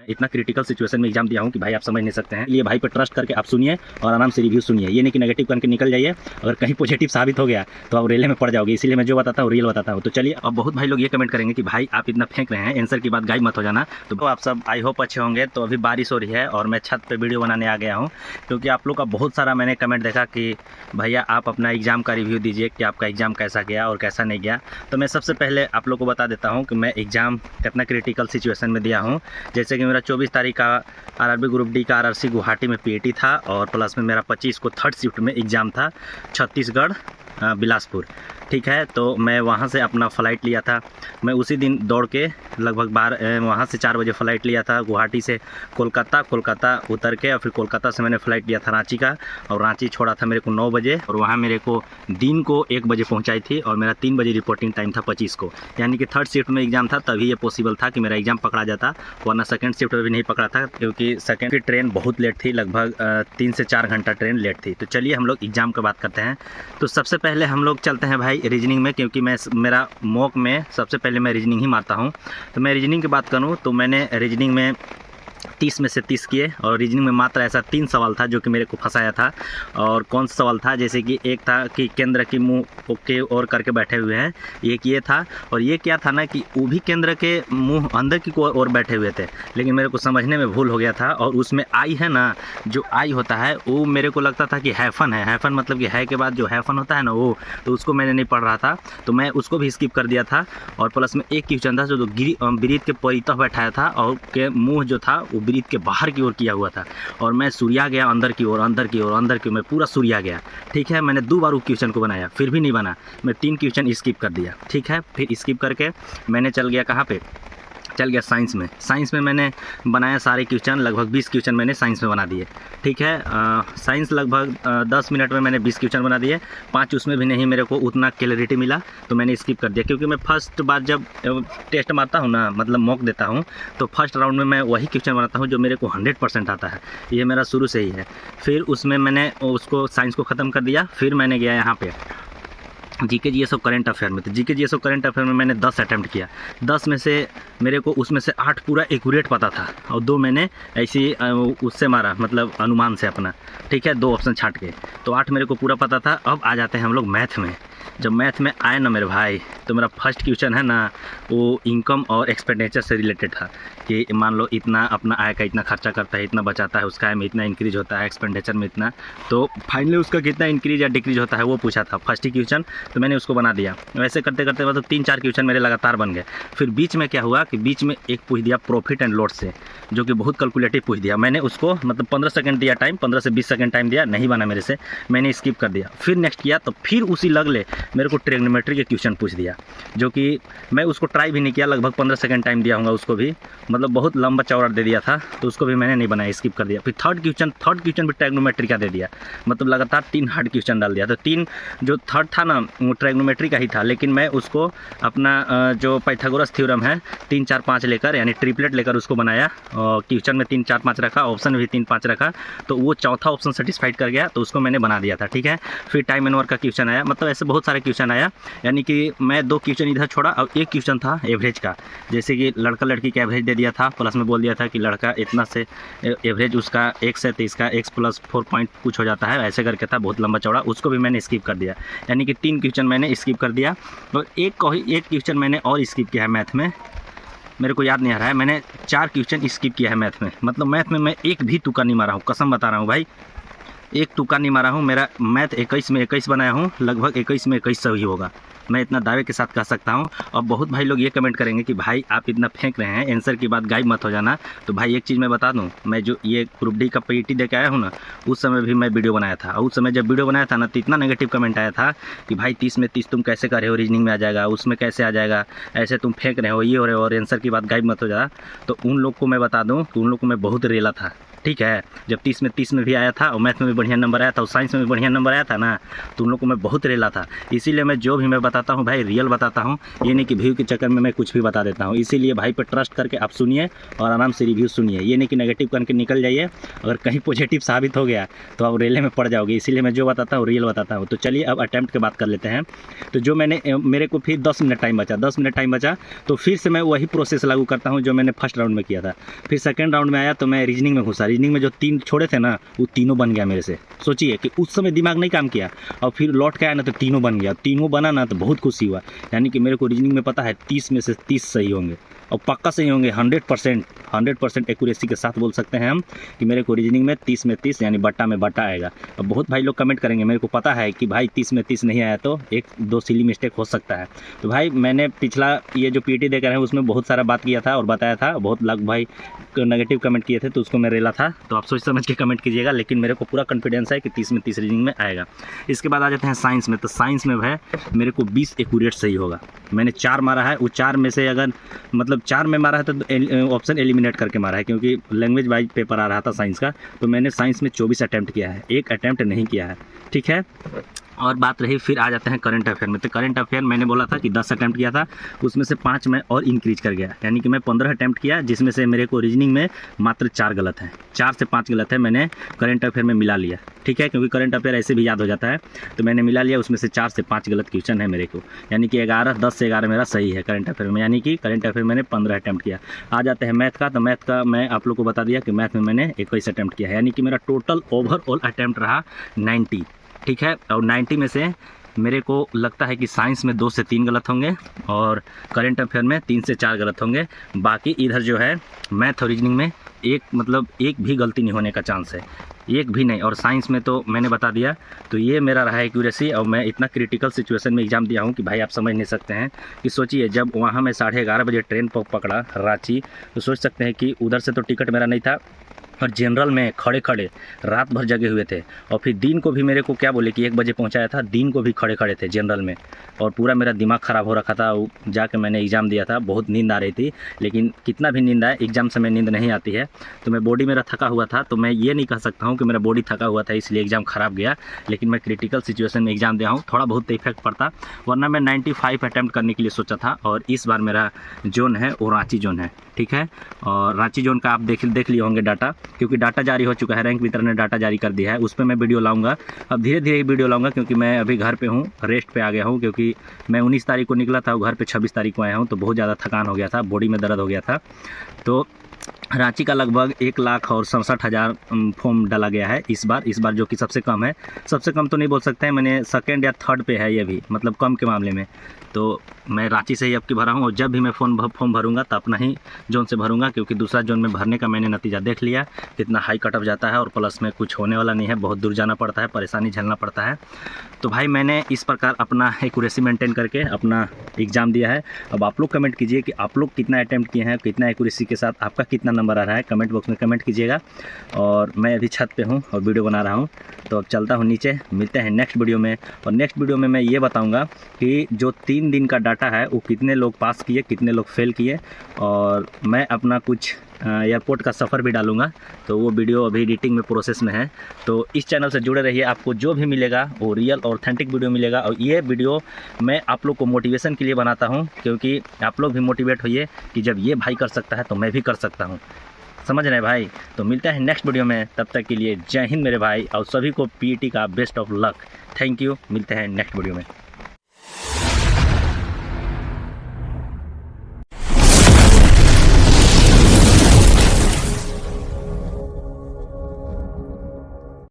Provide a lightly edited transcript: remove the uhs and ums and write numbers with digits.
इतना critical situation में exam दिया हूँ कि भाई आप समझ नहीं सकते हैं। ये भाई पे ट्रस्ट करके आप सुनिए और आराम से रिव्यू सुनिए, ये नहीं कि नेगेटिव करके निकल जाइए। अगर कहीं पॉजिटिव साबित हो गया तो आप रेले में पड़ जाओगे, इसीलिए मैं जो बताता हूँ रियल बताता हूँ। तो चलिए, अब बहुत भाई लोग ये कमेंट करेंगे कि भाई आप इतना फेंक रहे हैं, आंसर की बात गायब मत हो जाना। तो आप सब आई होप अच्छे होंगे। तो अभी बारिश हो रही है और मैं छत पर वीडियो बनाने आ गया हूँ, क्योंकि आप लोग का बहुत सारा मैंने कमेंट देखा कि भैया आप अपना एग्ज़ाम का रिव्यू दीजिए कि आपका एग्ज़ाम कैसा गया और कैसा नहीं गया। तो मैं सबसे पहले आप लोग को बता देता हूँ कि मैं एग्ज़ाम कितना क्रिटिकल सिचुएशन में दिया हूँ। जैसे कि मेरा 24 तारीख का आरआरबी ग्रुप डी का आरआरसी गुवाहाटी में पीएटी था और प्लस में मेरा 25 को थर्ड शिफ्ट में एग्ज़ाम था छत्तीसगढ़ बिलासपुर, ठीक है। तो मैं वहाँ से अपना फ़्लाइट लिया था। मैं उसी दिन दौड़ के लगभग वहाँ से 4 बजे फ़्लाइट लिया था गुवाहाटी से कोलकाता उतर के, और फिर कोलकाता से मैंने फ़्लाइट लिया था रांची का, और रांची छोड़ा था मेरे को 9 बजे, और वहाँ मेरे को दिन को 1 बजे पहुँचाई थी, और मेरा 3 बजे रिपोर्टिंग टाइम था 25 को, यानी कि थर्ड शिफ्ट में एग्ज़ाम था। तभी ये पॉसिबल था कि मेरा एग्ज़ाम पकड़ा जाता, वरना सेकेंड शिफ्ट में भी नहीं पकड़ा था, क्योंकि सेकेंड की ट्रेन बहुत लेट थी, लगभग 3 से 4 घंटा ट्रेन लेट थी। तो चलिए हम लोग एग्ज़ाम की बात करते हैं। तो सबसे पहले हम लोग चलते हैं भाई रीजनिंग में, क्योंकि मेरा मॉक में सबसे पहले मैं रीजनिंग ही मारता हूँ। तो मैं रीजनिंग की बात करूँ तो मैंने रीजनिंग में 30 में से 30 किए, और रीजनिंग में मात्र ऐसा 3 सवाल था जो कि मेरे को फंसाया था। और कौन सा सवाल था, जैसे कि एक था कि केंद्र की मुंह ओके और करके बैठे हुए हैं, एक ये था। और ये क्या था ना कि वो भी केंद्र के मुंह अंदर की ओर बैठे हुए थे, लेकिन मेरे को समझने में भूल हो गया था। और उसमें आई है ना, जो आई होता है वो मेरे को लगता था कि हैफन है, हैफन मतलब कि है के बाद जो हैफन होता है ना वो, तो उसको मैंने नहीं पढ़ रहा था, तो मैं उसको भी स्किप कर दिया था। और प्लस में एक क्वेश्चन था जो ब्रीथ के परितः बैठाया था, और के मुँह जो था वो ब्रीथ के बाहर की ओर किया हुआ था, और मैं सूर्या गया अंदर की ओर, मैं पूरा सूर्या गया, ठीक है। मैंने 2 बार उस क्वेश्चन को बनाया, फिर भी नहीं बना, मैं 3 क्वेश्चन स्किप कर दिया, ठीक है। फिर स्किप करके मैंने चल गया कहाँ पे, चल गया साइंस में। साइंस में मैंने बनाया सारे क्वेश्चन, लगभग 20 क्वेश्चन मैंने साइंस में बना दिए, ठीक है। साइंस लगभग 10 मिनट में मैंने 20 क्वेश्चन बना दिए, 5 उसमें भी नहीं मेरे को उतना क्लैरिटी मिला, तो मैंने स्किप कर दिया। क्योंकि मैं फर्स्ट बार जब टेस्ट मारता हूँ ना, मतलब मॉक देता हूँ, तो फर्स्ट राउंड में मैं वही क्वेश्चन बनाता हूँ जो मेरे को 100% आता है, ये मेरा शुरू से ही है। फिर उसमें मैंने उसको साइंस को ख़त्म कर दिया। फिर मैंने गया यहाँ पे जीके जीएस और करंट अफेयर में। तो जीके जीएस और करंट अफेयर में मैंने 10 अटैम्प्ट किया, 10 में से मेरे को उसमें से 8 पूरा एक्यूरेट पता था, और 2 मैंने ऐसे उससे मारा, मतलब अनुमान से अपना, ठीक है, 2 ऑप्शन छाट के, तो 8 मेरे को पूरा पता था। अब आ जाते हैं हम लोग मैथ में। जब मैथ में आए ना मेरे भाई, तो मेरा फर्स्ट क्वेश्चन है ना वो इनकम और एक्सपेंडिचर से रिलेटेड था, कि मान लो इतना अपना आय का इतना खर्चा करता है, इतना बचाता है, उसका आय में इतना इंक्रीज होता है, एक्सपेंडिचर में इतना, तो फाइनली उसका कितना इंक्रीज या डिक्रीज होता है वो पूछा था फर्स्ट ही क्वेश्चन। तो मैंने उसको बना दिया। वैसे करते करते मतलब 3-4 क्वेश्चन मेरे लगातार बन गए। फिर बीच में क्या हुआ कि बीच में एक पूछ दिया प्रॉफिट एंड लॉस से, जो कि बहुत कैलकुलेटिव पूछ दिया। मैंने उसको मतलब 15 सेकंड दिया टाइम, 15 से 20 सेकंड टाइम दिया, नहीं बना मेरे से, मैंने स्किप कर दिया। फिर नेक्स्ट किया तो फिर उसी लगले मेरे को ट्रिग्नोमेट्री के क्वेश्चन पूछ दिया, जो कि मैं उसको ट्राई भी नहीं किया, लगभग 15 सेकंड टाइम दिया होगा उसको भी, मतलब बहुत लंबा चौड़ा दे दिया था, तो उसको भी मैंने नहीं बनाया, स्किप कर दिया। फिर थर्ड क्वेश्चन भी ट्रिग्नोमेट्री का दे दिया, मतलब लगातार 3 हार्ड क्वेश्चन डाल दिया। तो 3 जो थर्ड था ना वो ट्रिग्नोमेट्री का ही था, लेकिन मैं उसको अपना जो पाइथागोरस थ्योरम है 3, 4, 5 लेकर, यानी ट्रिपलेट लेकर उसको बनाया, और क्वेश्चन में 3, 4, 5 रखा, ऑप्शन में भी 3, 5 रखा, तो वो चौथा ऑप्शन सेटिस्फाइड कर गया, तो उसको मैंने बना दिया था, ठीक है। फिर टाइम एंड वर्क का क्वेश्चन आया, मतलब ऐसे बहुत सारे क्वेश्चन आया, यानी कि मैं 2 क्वेश्चन इधर छोड़ा, और एक क्वेश्चन था एवरेज का, जैसे कि लड़का लड़की का एवरेज दे दिया था, प्लस में बोल दिया था कि लड़का इतना से एवरेज उसका x है तो इसका x + 4 पॉइंट कुछ हो जाता है, ऐसे करके था, बहुत लंबा चौड़ा, उसको भी मैंने स्किप कर दिया। यानी कि 3 क्वेश्चन मैंने स्किप कर दिया, और एक क्वेश्चन मैंने और स्किप किया है मैथ में, मेरे को याद नहीं आ रहा है, मैंने 4 क्वेश्चन स्किप किया है मैथ में। मतलब मैथ में मैं एक भी तुक्का नहीं मारा हूँ, कसम बता रहा हूँ भाई, एक तुक्का नहीं मारा हूँ। मेरा मैथ 21 में 21 बनाया हूँ, लगभग 21 में 21 सही होगा, मैं इतना दावे के साथ कह सकता हूँ। और बहुत भाई लोग ये कमेंट करेंगे कि भाई आप इतना फेंक रहे हैं, आंसर की बात गायब मत हो जाना। तो भाई एक चीज़ मैं बता दूँ, मैं जो ये ग्रुप डी का पीटी दे के आया हूँ ना, उस समय भी मैं वीडियो बनाया था, और उस समय जब वीडियो बनाया था ना, तो इतना नेगेटिव कमेंट आया था कि भाई 30 में 30 तुम कैसे कर रहे हो, रीजनिंग में आ जाएगा, उसमें कैसे आ जाएगा, ऐसे तुम फेंक रहे हो, ये हो रहे हो, और आंसर की बात गायब मत हो जा। तो उन लोग को मैं बता दूँ कि उन लोग को मैं बहुत रेला था, ठीक है। जब 30 में 30 में भी आया था और मैथ में भी बढ़िया नंबर आया था और साइंस में भी बढ़िया नंबर आया था ना, तो उन लोग को मैं बहुत रेला था। इसीलिए मैं जो भी मैं बताता हूँ भाई रियल बताता हूँ, ये नहीं कि व्यू के चक्कर में मैं कुछ भी बता देता हूँ। इसीलिए भाई पर ट्रस्ट करके आप सुनिए और आराम से रिव्यू सुनिए, ये नहीं कि नेगेटिव करके निकल जाइए। अगर कहीं पॉजिटिव साबित हो गया तो आप रेले में पड़ जाओगे। इसीलिए मैं जो बताता हूँ रियल बताता हूँ। तो चलिए अब अटैम्प्ट की बात कर लेते हैं। तो जो मेरे को फिर 10 मिनट टाइम बचा, तो फिर से मैं वही प्रोसेस लागू करता हूँ जो मैंने फर्स्ट राउंड में किया था। फिर सेकंड राउंड में आया तो मैं रीजनिंग में घुसा। रीजनिंग में जो 3 छोड़े थे ना, वो तीनों बन गया मेरे से। सोचिए कि उस समय दिमाग नहीं काम किया और फिर लौट के आया ना तो तीनों बन गया। तीनों बना ना तो बहुत खुशी हुआ। यानी कि मेरे को रीजनिंग में पता है 30 में से 30 सही होंगे और पक्का सही होंगे। 100% एक्यूरेसी के साथ बोल सकते हैं हम कि मेरे को रीजनिंग में 30 में 30 यानी बट्टा में बट्टा आएगा। अब बहुत भाई लोग कमेंट करेंगे, मेरे को पता है कि भाई 30 में 30 नहीं आया तो 1-2 सिली मिस्टेक हो सकता है। तो भाई मैंने पिछला ये जो पीटी देकर है उसमें बहुत सारा बात किया था और बताया था। बहुत लोग भाई नेगेटिव कमेंट किए थे तो उसको मैं रेला था, तो आप सोच समझ के कमेंट कीजिएगा। लेकिन मेरे को पूरा कॉन्फिडेंस है कि 30 में 30 रीजनिंग में आएगा। इसके बाद आ जाते हैं साइंस में। तो साइंस में भाई मेरे को 20 एक्यूरेट सही होगा। मैंने 4 मारा है, वो 4 में से अगर मतलब 4 में मारा है तो ऑप्शन एलिमिनेट करके मारा है, क्योंकि लैंग्वेज वाइज पेपर आ रहा था साइंस का। तो मैंने साइंस में 24 अटैम्प्ट किया है, 1 अटैम्प्ट नहीं किया है, ठीक है। और बात रही, फिर आ जाते हैं करंट अफेयर में। तो करंट अफेयर मैंने बोला था कि 10 अटैम्प्ट किया था, उसमें से 5 मैं और इंक्रीज कर गया, यानी कि मैं 15 अटैम्प्ट किया, जिसमें से मेरे को रीजनिंग में मात्र 4 गलत है। 4 से 5 गलत है, मैंने करंट अफेयर में मिला लिया, ठीक है, क्योंकि करंट अफेयर ऐसे भी याद हो जाता है। तो मैंने मिला लिया, उसमें से 4 से 5 गलत क्वेश्चन है मेरे को, यानी कि 10 से 11 मेरा सही है करंट अफेयर में, यानी कि करंट अफेयर मैंने 15 अटैम्प्ट किया। आ जाते हैं मैथ का। तो मैथ का मैं आप लोग को बता दिया कि मैथ में मैंने 21 अटैम्प्ट किया है, यानी कि मेरा टोटल ओवरऑल अटैम्प्ट रहा 90, ठीक है। और 90 में से मेरे को लगता है कि साइंस में 2 से 3 गलत होंगे और करंट अफेयर में 3 से 4 गलत होंगे। बाकी इधर जो है मैथ और रीजनिंग में एक भी गलती नहीं होने का चांस है, एक भी नहीं। और साइंस में तो मैंने बता दिया। तो ये मेरा रहा एक्यूरेसी। और मैं इतना क्रिटिकल सिचुएशन में एग्ज़ाम दिया हूँ कि भाई आप समझ नहीं सकते हैं कि सोचिए, जब वहाँ मैं 11:30 बजे ट्रेन पकड़ा रांची, तो सोच सकते हैं कि उधर से तो टिकट मेरा नहीं था और जनरल में खड़े खड़े रात भर जगे हुए थे। और फिर दिन को भी मेरे को क्या बोले कि 1 बजे पहुंचाया था, दिन को भी खड़े खड़े थे जनरल में। और पूरा मेरा दिमाग ख़राब हो रखा था, जाके मैंने एग्ज़ाम दिया था। बहुत नींद आ रही थी, लेकिन कितना भी नींद आए, एग्ज़ाम समय नींद नहीं आती है। तो मैं बॉडी मेरा थका हुआ था, तो मैं ये नहीं कह सकता हूँ कि मेरा बॉडी थका हुआ था इसलिए एग्ज़ाम ख़राब गया। लेकिन मैं क्रिटिकल सिचुएशन में एग्ज़ाम दिया हूँ, थोड़ा बहुत इफेक्ट पड़ता, वरना मैं 95 अटैम्प्ट करने के लिए सोचा था। और इस बार मेरा जोन है वो रांची जोन है, ठीक है। और रांची जोन का आप देख लिए होंगे डाटा, क्योंकि डाटा जारी हो चुका है, रैंक वितरण ने डाटा जारी कर दिया है। उस पर मैं वीडियो लाऊंगा, अब धीरे धीरे वीडियो लाऊंगा, क्योंकि मैं अभी घर पे हूँ, रेस्ट पे आ गया हूँ। क्योंकि मैं 19 तारीख को निकला था, घर पे 26 तारीख को आया हूँ, तो बहुत ज़्यादा थकान हो गया था, बॉडी में दर्द हो गया था। तो रांची का लगभग 1,67,000 फॉर्म डाला गया है इस बार जो कि सबसे कम है। सबसे कम तो नहीं बोल सकते हैं, मैंने सेकंड या थर्ड पे है ये भी, मतलब कम के मामले में। तो मैं रांची से ही अब की भरा हूँ, और जब भी मैं फॉर्म भरूंगा तो अपना ही जोन से भरूंगा, क्योंकि दूसरा जोन में भरने का मैंने नतीजा देख लिया कितना हाई कट ऑफ जाता है, और प्लस में कुछ होने वाला नहीं है, बहुत दूर जाना पड़ता है, परेशानी झेलना पड़ता है। तो भाई मैंने इस प्रकार अपना एक्यूरेसी मेंटेन करके अपना एग्ज़ाम दिया है। अब आप लोग कमेंट कीजिए कि आप लोग कितना अटैम्प्ट किए हैं, कितना एक्यूरेसी के साथ आपका कितना नंबर आ रहा है, कमेंट बॉक्स में कमेंट कीजिएगा। और मैं अभी छत पे हूँ और वीडियो बना रहा हूँ, तो अब चलता हूँ नीचे, मिलते हैं नेक्स्ट वीडियो में। और नेक्स्ट वीडियो में मैं ये बताऊँगा कि जो 3 दिन का डाटा है वो कितने लोग पास किए, कितने लोग फेल किए, और मैं अपना कुछ एयरपोर्ट का सफ़र भी डालूंगा। तो वो वीडियो अभी एडिटिंग में प्रोसेस में है। तो इस चैनल से जुड़े रहिए, आपको जो भी मिलेगा वो रियल ऑथेंटिक वीडियो मिलेगा। और ये वीडियो मैं आप लोग को मोटिवेशन के लिए बनाता हूँ, क्योंकि आप लोग भी मोटिवेट होइए कि जब ये भाई कर सकता है तो मैं भी कर सकता हूँ, समझ रहे हैं भाई। तो मिलते हैं नेक्स्ट वीडियो में, तब तक के लिए जय हिंद मेरे भाई, और सभी को पीईटी का best of luck. Thank you, मिलते हैं नेक्स्ट वीडियो में।